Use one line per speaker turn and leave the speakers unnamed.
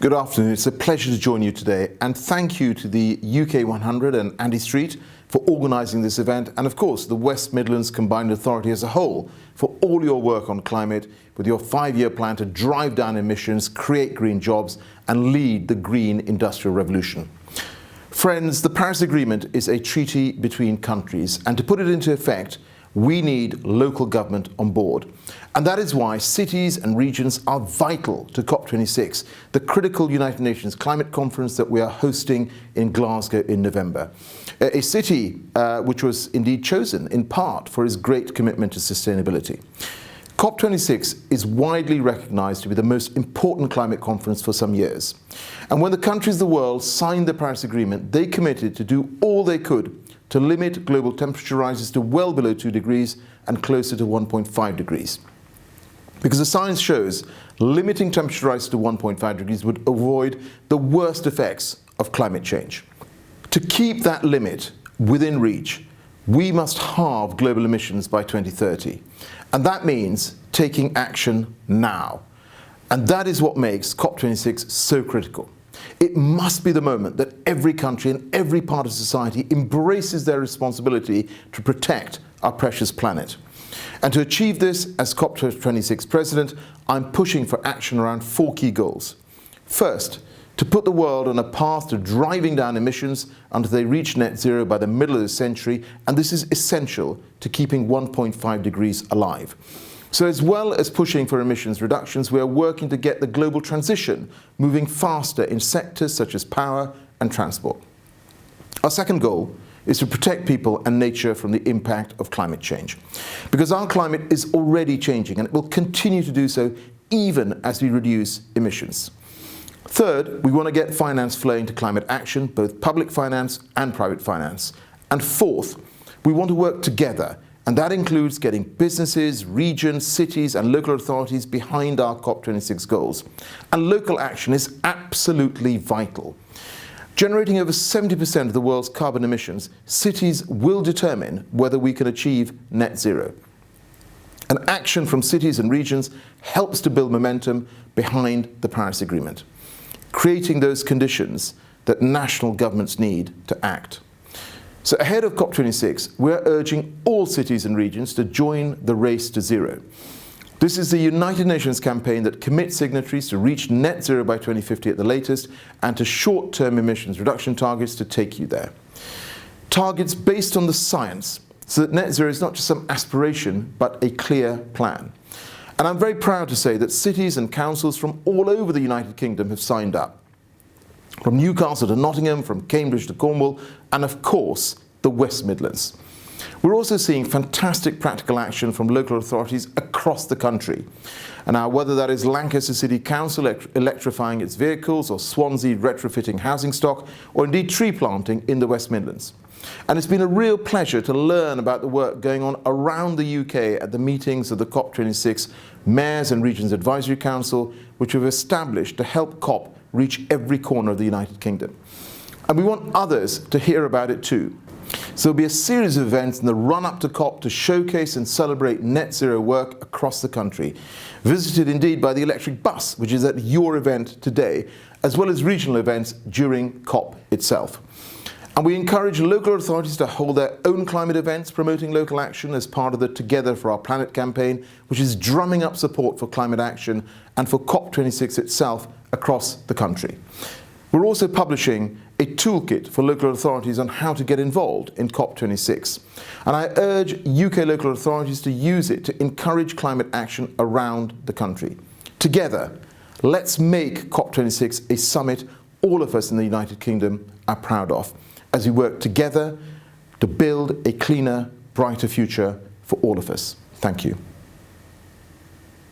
Good afternoon. It's a pleasure to join you today, and thank you to the UK 100 and Andy Street for organising this event, and of course the West Midlands Combined Authority as a whole for all your work on climate with your 5-year plan to drive down emissions, create green jobs and lead the green industrial revolution. Friends, the Paris Agreement is a treaty between countries, and to put it into effect we need local government on board. And that is why cities and regions are vital to COP26, the critical United Nations climate conference that we are hosting in Glasgow in November. A city which was indeed chosen in part for its great commitment to sustainability. COP26 is widely recognised to be the most important climate conference for some years. And when the countries of the world signed the Paris Agreement, they committed to do all they could to limit global temperature rises to well below 2 degrees and closer to 1.5 degrees. Because the science shows limiting temperature rise to 1.5 degrees would avoid the worst effects of climate change. To keep that limit within reach, we must halve global emissions by 2030. And that means taking action now. And that is what makes COP26 so critical. It must be the moment that every country and every part of society embraces their responsibility to protect our precious planet. And to achieve this, as COP26 President, I'm pushing for action around 4 key goals. First, to put the world on a path to driving down emissions until they reach net zero by the middle of the century, and this is essential to keeping 1.5 degrees alive. So as well as pushing for emissions reductions, we are working to get the global transition moving faster in sectors such as power and transport. Our second goal is to protect people and nature from the impact of climate change. Because our climate is already changing and it will continue to do so even as we reduce emissions. Third, we want to get finance flowing to climate action, both public finance and private finance. And fourth, we want to work together, and that includes getting businesses, regions, cities and local authorities behind our COP26 goals. And local action is absolutely vital. Generating over 70% of the world's carbon emissions, cities will determine whether we can achieve net zero. And action from cities and regions helps to build momentum behind the Paris Agreement, creating those conditions that national governments need to act. So ahead of COP26, we're urging all cities and regions to join the race to zero. This is the United Nations campaign that commits signatories to reach net zero by 2050 at the latest and to short-term emissions reduction targets to take you there. Targets based on the science, so that net zero is not just some aspiration, but a clear plan. And I'm very proud to say that cities and councils from all over the United Kingdom have signed up. From Newcastle to Nottingham, from Cambridge to Cornwall, and of course, the West Midlands. We're also seeing fantastic practical action from local authorities across the country. And now, whether that is Lancaster City Council electrifying its vehicles, or Swansea retrofitting housing stock, or indeed tree planting in the West Midlands. And it's been a real pleasure to learn about the work going on around the UK at the meetings of the COP26 Mayors and Regions Advisory Council, which we've established to help COP reach every corner of the United Kingdom. And we want others to hear about it too. So there'll be a series of events in the run-up to COP to showcase and celebrate net zero work across the country, visited indeed by the electric bus, which is at your event today, as well as regional events during COP itself. And we encourage local authorities to hold their own climate events promoting local action as part of the Together for Our Planet campaign, which is drumming up support for climate action and for COP26 itself across the country. We're also publishing a toolkit for local authorities on how to get involved in COP26. And I urge UK local authorities to use it to encourage climate action around the country. Together, let's make COP26 a summit all of us in the United Kingdom are proud of, as we work together to build a cleaner, brighter future for all of us. Thank you.